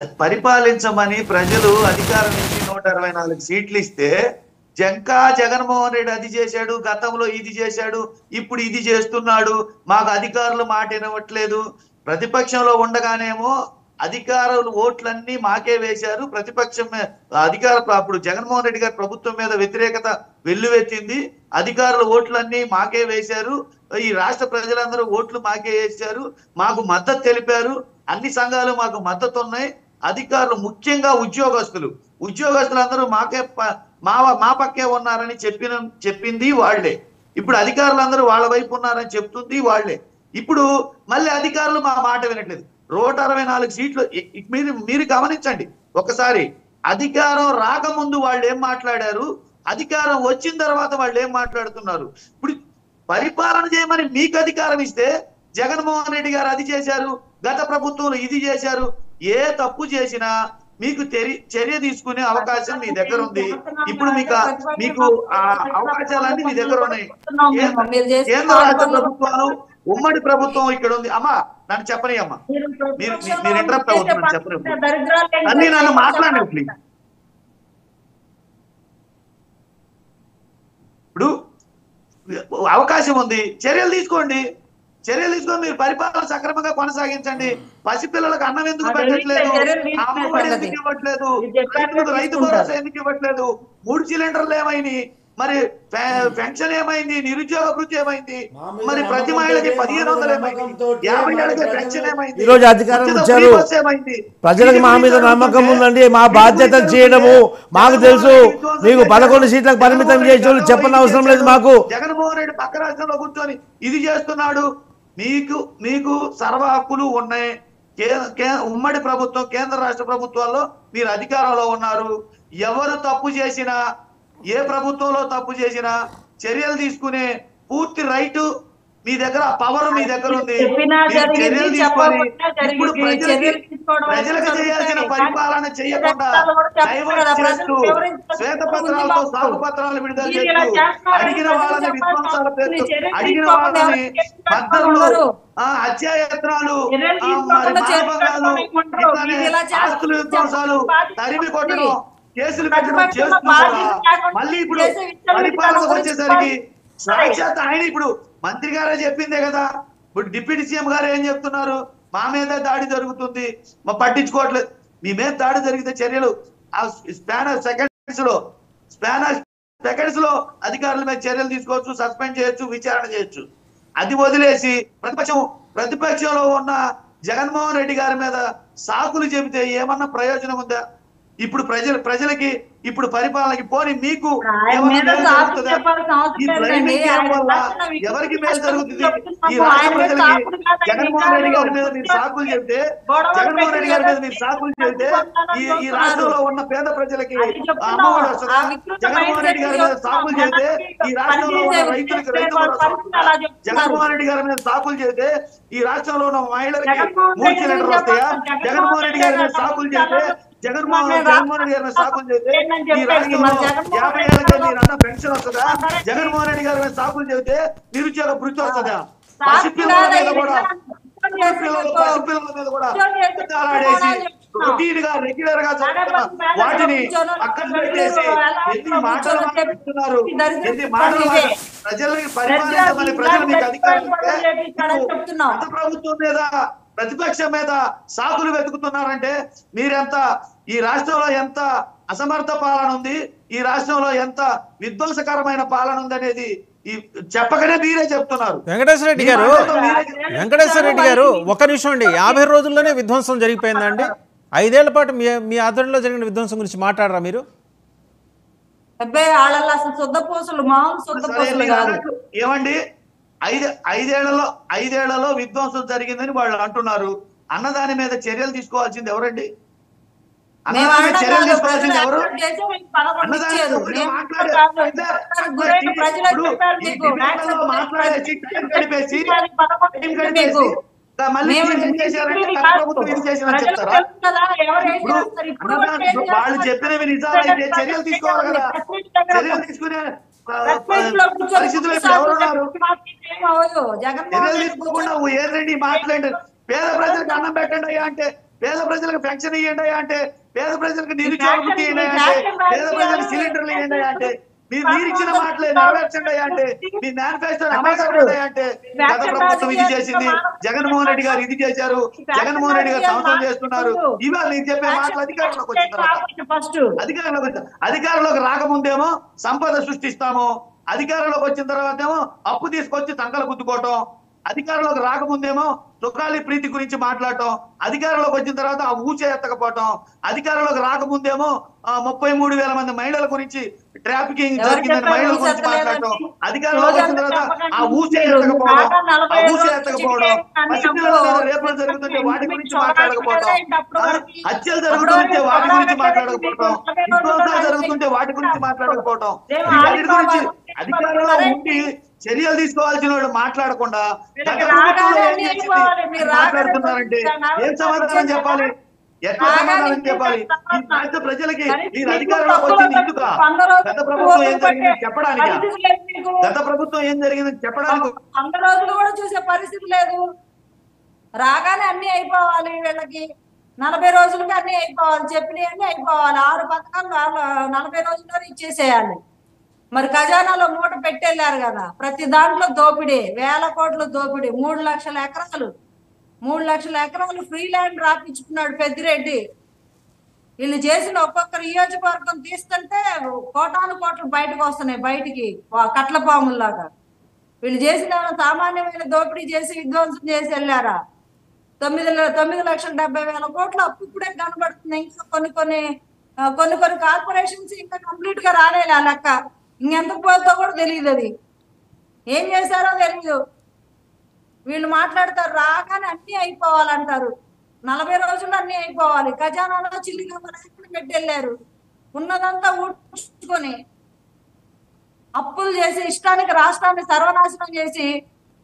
పరిపాలించమని ప్రజలు అధికారం నుంచి 124 సీట్లు ఇస్తే జగన్మోహన్ రెడ్డి అది చేశాడు, గతంలో ఇది చేశాడు, ఇప్పుడు ఇది చేస్తున్నాడు, మాకు అధికారులు మాట వినవట్లేదు. ప్రతిపక్షంలో ఉండగానేమో అధికారులు ఓట్లన్నీ మాకే వేశారు, ప్రతిపక్షం అప్పుడు జగన్మోహన్ రెడ్డి గారి ప్రభుత్వం మీద వ్యతిరేకత వెల్లువెత్తింది, అధికారుల ఓట్లన్నీ మాకే వేశారు, ఈ రాష్ట్ర ప్రజలందరూ ఓట్లు మాకే వేశారు, మాకు మద్దతు తెలిపారు, అన్ని సంఘాలు మాకు మద్దతు ఉన్నాయి, అధికారులు ముఖ్యంగా ఉద్యోగస్తులందరూ మా పక్కే ఉన్నారని చెప్పింది వాళ్లే. ఇప్పుడు అధికారులందరూ వాళ్ళ వైపు ఉన్నారని చెప్తుంది వాళ్లే. ఇప్పుడు మళ్ళీ అధికారులు మా మాట వినట్లేదు. 164 సీట్లు మీరు గమనించండి ఒకసారి. అధికారం రాకముందు వాళ్ళు ఏం మాట్లాడారు, అధికారం వచ్చిన తర్వాత వాళ్ళు ఏం మాట్లాడుతున్నారు. ఇప్పుడు పరిపాలన చేయమని మీకు అధికారం ఇస్తే జగన్మోహన్ రెడ్డి గారు అది చేశారు, గత ప్రభుత్వంలో ఇది చేశారు, ఏ తప్పు చేసినా మీకు చర్య తీసుకునే అవకాశం మీ దగ్గర ఉంది. ఇప్పుడు మీకు అవకాశాలన్నీ మీ దగ్గర ఉన్నాయి. కేంద్ర రాష్ట్ర ప్రభుత్వాలు, ఉమ్మడి ప్రభుత్వం ఇక్కడ ఉంది. అమ్మా నన్ను చెప్పని అమ్మా, మీరు ఇంటరప్ట్ అవుతున్నారు, చెప్పని అన్ని నన్ను మాట్లాడండి ప్లీజ్. ఇప్పుడు అవకాశం ఉంది, చర్యలు తీసుకొని మీరు పరిపాలన సక్రమంగా కొనసాగించండి. పసిపిల్లలకు అన్నం ఎందుకు పెట్టట్లేదు, అమ్మఒడి ఎందుకు ఇవ్వట్లేదు, రైతు భరోసా ఎందుకు ఇవ్వట్లేదు, 3 సిలిండర్లు ఏమైంది, మరి పెన్షన్ ఏమైంది, నిరుద్యోగ వృత్తి ఏమైంది, మరి ప్రతి మహిళకి 1500 ఏమైంది, 50 ఏళ్ళకి పెన్షన్ ఏమైంది, ఈరోజు అధికారం ఇచ్చారు, ప్రజలకు మా మీద నమ్మకం ఉందండి, మా బాధ్యతలు చేయడము మాకు తెలుసు, మీకు 11 సీట్లకు పరిమితం చేసిన చెప్పని అవసరం లేదు మాకు. జగన్మోహన్ రెడ్డి పక్క రాష్ట్రంలో కూర్చొని ఇది చేస్తున్నాడు. మీకు సర్వ హక్కులు ఉన్నాయి. ఉమ్మడి ప్రభుత్వం, కేంద్ర రాష్ట్ర ప్రభుత్వాల్లో మీరు అధికారంలో ఉన్నారు. ఎవరు తప్పు చేసినా, ఏ ప్రభుత్వంలో తప్పు చేసినా చర్యలు తీసుకునే పూర్తి రైటు మీ దగ్గర, పవర్ మీ దగ్గర ఉంది. చర్యలు తీసుకొని ఇప్పుడు ప్రజలకు చేయాల్సిన పరిపాలన చేయకుండా డైవర్ట్ చేస్తూ, శ్వేతపత్రాలతో సాగుపత్రాలు విడుదల చేస్తూ, అడిగిన వాళ్ళని విధ్వంసాల పేరుతో, అడిగిన వాళ్ళని మద్దతులు, హత్యాయత్నాలు, మానభంగాలు, ఆస్తుల విధ్వంసాలు, తరిమి కొట్టడం, కేసులు పెట్టడం చేస్తున్నారు. మళ్ళీ ఇప్పుడు పరిపాలనకు వచ్చేసరికి సాక్షాత్ ఆయన ఇప్పుడు మంత్రి గారే చెప్పిందే కదా. ఇప్పుడు డిప్యూటీ సీఎం గారు ఏం చెప్తున్నారు, మా మీద దాడి జరుగుతుంది, మా పట్టించుకోవట్లేదు. మీ మీద దాడి జరిగితే చర్యలు స్పానర్ సెకండ్స్ లో అధికారుల మీద చర్యలు తీసుకోవచ్చు, సస్పెండ్ చేయొచ్చు, విచారణ చేయొచ్చు. అది వదిలేసి ప్రతిపక్షంలో ఉన్న జగన్మోహన్ రెడ్డి గారి మీద సాకులు చెబితే ఏమన్నా ప్రయోజనం ఉందా? ఇప్పుడు ప్రజలకి ఇప్పుడు పరిపాలనకి పోని మీకు ఎవరికి మేలు జరుగుతుంది? ఈ రాష్ట్ర ప్రజలకి జగన్మోహన్ రెడ్డి గారి మీద మీరు సాకులు చెబితే, ఈ రాష్ట్రంలో ఉన్న పేద ప్రజలకి అమ్మఒడి వస్తుందా? జగన్మోహన్ రెడ్డి గారి మీద సాకులు చెబితే ఈ రాష్ట్రంలో ఉన్న రైతులకి జగన్మోహన్ రెడ్డి గారి మీద సాకులు చెబితే ఈ రాష్ట్రంలో ఉన్న మహిళలకి 3 సిలిండర్లు వస్తాయా? జగన్మోహన్ రెడ్డి గారి మీద సాకులు చెబితే జగన్మోహన్ రెడ్డి గారి మీద సాకులు చెబితే ఈ రాష్ట్రంలో 50 ఏళ్ళకే మీరు అన్న పెన్షన్ వస్తుందా? జగన్మోహన్ రెడ్డి గారి మీద సాకులు చెబితే నిరుద్యోగ వృత్తి వస్తుందా? పసిపిల్లల మీద కూడా ఆడేసి రొటీన్ గా రెగ్యులర్ గా జరుగుతున్న వాటిని పక్కన పెట్టేసి ఎన్ని మాటలు మాట్లాడుతున్నారు, ప్రజలకి పరిపాలించమని ప్రజలు మీకు అధికారం ఇస్తే గత ప్రభుత్వం మీద, ప్రతిపక్షం మీద సాకులు వెతుకుతున్నారంటే మీరెంత, ఈ రాష్ట్రంలో ఎంత అసమర్థ పాలన ఉంది, ఈ రాష్ట్రంలో ఎంత విధ్వంసకరమైన పాలన ఉంది అనేది చెప్పకనే మీరే చెప్తున్నారు. వెంకటేశ్వర రెడ్డి గారు ఒక్క నిమిషం అండి. 50 రోజుల్లోనే విధ్వంసం జరిగిపోయిందండి. 5 ఏళ్ల పాటు మీ ఆధ్వర్యంలో జరిగిన విధ్వంసం గురించి మాట్లాడరా మీరు? ఏమండి, 5 ఏళ్లలో విధ్వంసం జరిగిందని వాళ్ళు అంటున్నారు. అన్నదాని మీద చర్యలు తీసుకోవాల్సింది ఎవరండి? చర్యలు తీసుకోవాల్సింది ఎవరు? మాట్లాడేసి టైం గడిపేసి మళ్ళీ చెప్తారా? వాళ్ళు చెప్పినవి నిజాలైతే చర్యలు తీసుకోవాలి కదా. చర్యలు తీసుకునే పరిస్థితులు ఎవరున్నారు? చర్యలు తీసుకోకుండా ఏంటండి మాట్లాడండి, పేద ప్రజలకు అన్నం పెట్టండి అయ్యా అంటే పేద ప్రజలకు పెన్షన్ ఇవ్వండి అంటే, పేద ప్రజలకు నిరుద్యోగ వృత్తి ఇవ్వండి అంటే, పేద ప్రజలకు సిలిండర్లు ఇవ్వండి అంటే, మీరు ఇచ్చిన మాటలే నెరవేర్చండి అంటే, మీ మేనిఫెస్టోని అమలు చేయండి అంటే, గత ప్రభుత్వం ఇది చేసింది, జగన్మోహన్ రెడ్డి గారు ఇది చేశారు, జగన్మోహన్ రెడ్డి గారు సంవత్సరం చేస్తున్నారు. ఇవాళ నేను చెప్పే మాటలు అధికారంలోకి వచ్చిన తర్వాత, అధికారంలోకి రాకముందేమో సంపద సృష్టిస్తాము, అధికారంలోకి వచ్చిన తర్వాత ఏమో అప్పు తీసుకొచ్చి సంకలు గుద్దుకోవటం, అధికారంలోకి రాకముందేమో సుఖాలి ప్రీతి గురించి మాట్లాడటం, అధికారంలోకి వచ్చిన తర్వాత ఆ ఊచ ఎత్తకపోవటం, అధికారంలోకి రాకముందేమో 33,000 మంది మహిళల గురించి ట్రాఫికింగ్ జరిగిందని మహిళల గురించి మాట్లాడటం, అధికారంలోకి వచ్చిన తర్వాత ఆ ఊచ ఎత్తకపోవడం, పసిపిల్లల మీద రేపులు జరుగుతుంటే వాటి గురించి మాట్లాడకపోవడం, హత్యలు జరుగుతుంటే వాటి గురించి మాట్లాడకపోవడం, విధ్వంసాలు జరుగుతుంటే వాటి గురించి మాట్లాడకపోవడం, వీటి గురించి అధికారంలో ఉండి చర్యలు తీసుకోవాల్సిన వాళ్ళు మాట్లాడకుండా మాట్లాడుతున్నారంటే ఏం సమాధానం చెప్పాలి? ఎట్లా సమాధానం చెప్పాలి? ఈ రాష్ట్ర ప్రజలకి మీరు అధికారంలోకి వచ్చింది ఎందుక? గత ప్రభుత్వం ఏం జరిగింది చెప్పడానికి, గత ప్రభుత్వం ఏం జరిగిందని చెప్పడానికి 100 రోజులు కూడా చూసే పరిస్థితి లేదు. రాగానే అన్ని అయిపోవాలి, వీళ్ళకి 40 రోజులకి అన్ని అయిపోవాలి, చెప్పినవి అన్ని అయిపోవాలి. 6 పథకాలు 40 రోజుల్లో ఇచ్చేసేయాలి. మరి ఖజానాలో మూట పెట్టెళ్ళారు కదా, ప్రతి దాంట్లో దోపిడీ, 1000 కోట్ల దోపిడీ. 3 లక్షల ఎకరాలు ఫ్రీ ల్యాండ్ రాపించుకున్నాడు పెద్దిరెడ్డి. వీళ్ళు చేసిన ఒక్కొక్క నియోజకవర్గం తీస్తుంటే కోటాను కోట్లు బయటకు వస్తున్నాయి, బయటికి కట్లపాముల్లాగా. వీళ్ళు చేసిన సామాన్యమైన దోపిడీ చేసి విధ్వంసం చేసి వెళ్ళారా? 9,70,000 కోట్ల అప్పు ఇప్పుడే కనబడుతుంది. ఇంకా కొన్ని కార్పొరేషన్స్ ఇంకా కంప్లీట్ గా రాలేదు ఆ లెక్క. ఇంకెందుకు పోతుందో కూడా తెలియదు, అది ఏం చేశారో తెలియదు. వీళ్ళు మాట్లాడతారు రాగానే అన్ని అయిపోవాలంటారు, 40 రోజుల్లో అన్ని అయిపోవాలి. ఖజానాలో చిల్లిగా పెట్టి వెళ్ళారు, ఉన్నదంతా ఊడ్చుకొని అప్పులు చేసి ఇష్టానికి రాష్ట్రాన్ని సర్వనాశనం చేసి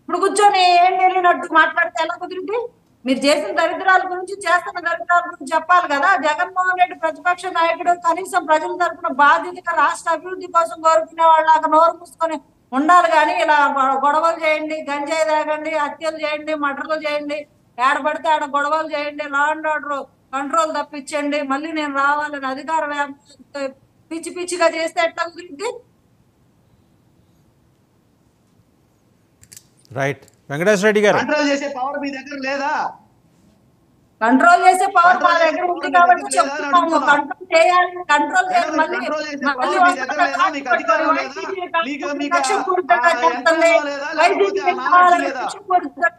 ఇప్పుడు కూర్చొని ఏం తెలియనట్టు మాట్లాడితే ఎలా కుదిరింది? మీరు చేసిన దరిద్రాల గురించి, చేస్తున్న దరిద్రాల గురించి చెప్పాలి కదా. జగన్మోహన్ రెడ్డి ప్రతిపక్ష నాయకుడు, కనీసం ప్రజల తరఫున బాధ్యతగా రాష్ట్ర అభివృద్ధి కోసం కోరుకునే వాళ్ళగా నోరు మూసుకొని ఉండాలి. కానీ ఇలా గొడవలు చేయండి, గంజాయి తాగండి, హత్యలు చేయండి, మర్డర్లు చేయండి, ఏడబడితే ఆడ గొడవలు చేయండి, లా అండ్ ఆర్డర్ కంట్రోల్ తప్పించండి, మళ్ళీ నేను రావాలని అధికార పిచ్చి పిచ్చిగా చేస్తే ఎట్లా కుదిరింది? రైట్. వెంకటేశ్వర రెడ్డి గారు, కంట్రోల్ చేసే పవర్ మీ దగ్గర లేదా? కంట్రోల్ చేసే పవర్ మా దగ్గర ఉంది కాబట్టి చెప్తున్నాము. కంట్రోల్ చేయాలి, కంట్రోల్ చేయాలి. మళ్ళీ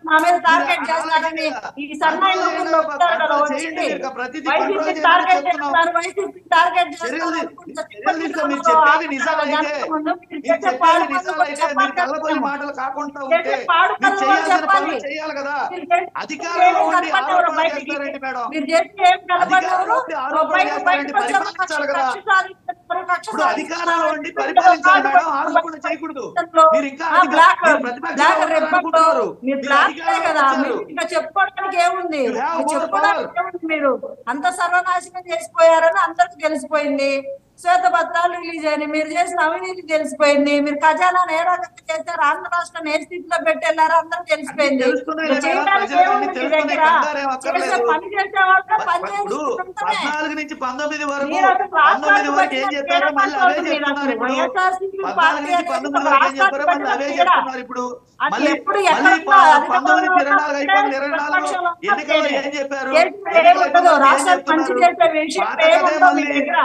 మా మీద టార్గెట్ చేస్తారని ఈ సన్నాయి నూకుల్లో ఉంటారు కదా వచ్చింది, వైసీపీ టార్గెట్ చేస్తారు, వైసీపీ టార్గెట్ చేస్తారు. మీరు చేస్తే ఏం కనపడరు, అధికారంలో ఉండి పరిపాలించాలి మేడం, ఆరోపణ చేయకూడదు. మీరు ఇంకా ఇంకా చెప్పుకోవడానికి ఏముంది? చెప్పుకోవడానికి ఏముంది? మీరు అంత సర్వనాశనం చేసిపోయారని అందరికి తెలిసిపోయింది. శ్వేతపత్రాలు రిలీజ్ అయినాయి, మీరు చేసిన అవినీతి తెలిసిపోయింది, మీరు ఖజానాను ఏ రకంగా చేశారు, ఆంధ్ర రాష్ట్రాన్ని ఏ స్థితిలో పెట్టెళ్ళారో అందరూ తెలిసిపోయింది. చేయడానికి ఏముంది మీ దగ్గర? చేసే పని చేసే వాళ్ళతో పని చేసుకుంటుంటే 14 నుంచి 19 వరకు మీరు అసలు రాష్ట్రానికి వచ్చిన తేడా పట్టుకోవద్దు. మీరు అసలు వైఎస్ఆర్సీపీ పార్టీ అనేది రాష్ట్రానికి వచ్చిన తేడా అది ఎప్పుడు ఎక్కడ ఏముండదు. రాష్ట్రానికి మంచి చేసే విషయం ఏముందో మీ దగ్గర.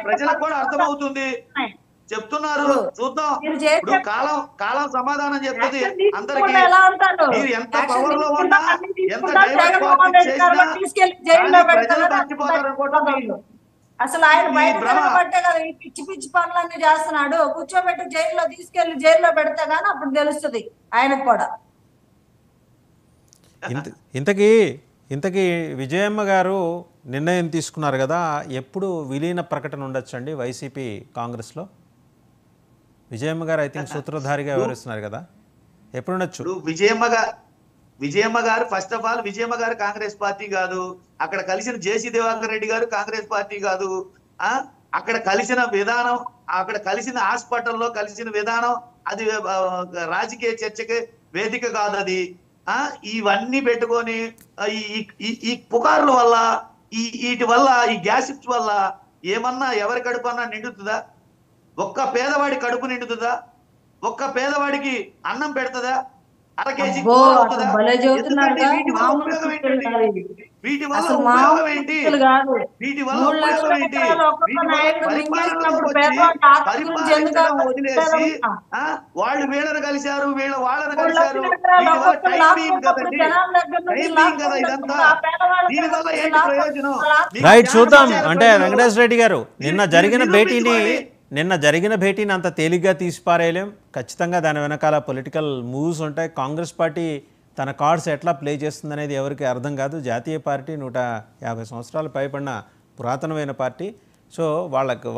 ప్రజలకు కూడా అర్థమవుతుంది, చెప్తున్నారు, చూద్దాం. ఇప్పుడు కాలం సమాధానం చెప్తుంది అందరికి. మీరు ఎంత పవర్ లో ఉన్నా, ఎంత ప్రజలు మర్చిపోతారు. అసలు ఆయన బయట కదా ఈ పిచ్చి పిచ్చి పనులన్నీ చేస్తున్నాడు. కూర్చోబెట్టి జైల్లో తీసుకెళ్లి జైల్లో పెడితే గానీ అప్పుడు తెలుస్తుంది ఆయనకు కూడా. ఇంతకీ విజయమ్మ గారు నిర్ణయం తీసుకున్నారు కదా, ఎప్పుడు విలీన ప్రకటన ఉండొచ్చండి వైసీపీ కాంగ్రెస్లో? విజయమ్మ గారు ఐ థింక్ సూత్రధారిగా వ్యవహరిస్తున్నారు కదా, ఎప్పుడు ఉండొచ్చు? విజయమ్మ గారు ఫస్ట్ ఆఫ్ ఆల్ విజయమ్మ గారు కాంగ్రెస్ పార్టీ కాదు. అక్కడ కలిసిన జేసీ దివాకర్ రెడ్డి గారు కాంగ్రెస్ పార్టీ కాదు. అక్కడ కలిసిన విధానం, అక్కడ కలిసిన హాస్పిటల్లో కలిసిన విధానం అది రాజకీయ చర్చకి వేదిక కాదు. అది ఇవన్నీ పెట్టుకొని ఈ పుకార్ల వల్ల వీటి వల్ల ఈ గ్యాసిప్స్ వల్ల ఏమన్నా ఎవరి కడుపు అన్నా నిండుతుందా? ఒక్క పేదవాడి కడుపు నిండుతుందా? ఒక్క పేదవాడికి అన్నం పెడుతుందా? అర కేజీ అబ్బో, కూర అవుతుందా? అసలు భలే చెబుతున్నారుగా. వీటి వల్ల మామూలు ఉపయోగం చిక్కులు ఏంటి? కాదు ఇవి. వీటి వల్ల అసలు ఉపయోగం మామూలు ఏంటి? చిక్కులు కాదు. వీటి వల్ల 3 లక్షల ఉపయోగం ఏంటి? ఎకరాలు ఒక్కొక్క వీటి వల్ల నాయకుడు పరిపాలనలోకి మింగేసినప్పుడు వచ్చి పేదవాడి ఆత్మ గురించి ఎందుకు పరిపాలించడం వదిలేసి ఆలోచించారమ్మా? వాళ్ళు వీళ్ళని కలిశారు, వాళ్ళని 3 కలిశారు. లక్షల ఎకరాలు వీటి వల్ల ఒక్కొక్కరు టైం బీయింగ్ లాక్కున్నప్పుడు కదండి, జనాల దగ్గర నుంచి టైం బీయింగ్ కదా ఇదంతా. లాక్కున్నప్పుడు ఆ పేదవాళ్ళ దీని దగ్గర వల్ల నుంచి ఏంటి ప్రయోజనం? మీకు రైట్, చూద్దాం. జ్ఞానం అంటే ప్రజలు వెంకటేశ్వర రెడ్డి గారు నిన్న నిరూపించుకోండి. జరిగిన భేటీని అంత తేలిగ్గా తీసిపారేయలేం. ఖచ్చితంగా దాని వెనకాల పొలిటికల్ మూవ్స్ ఉంటాయి. కాంగ్రెస్ పార్టీ తన కార్డ్స్ ఎట్లా ప్లే చేస్తుందనేది ఎవరికి అర్థం కాదు. జాతీయ పార్టీ 150 సంవత్సరాలు పైబడిన పురాతనమైన పార్టీ. సో వాళ్ళకు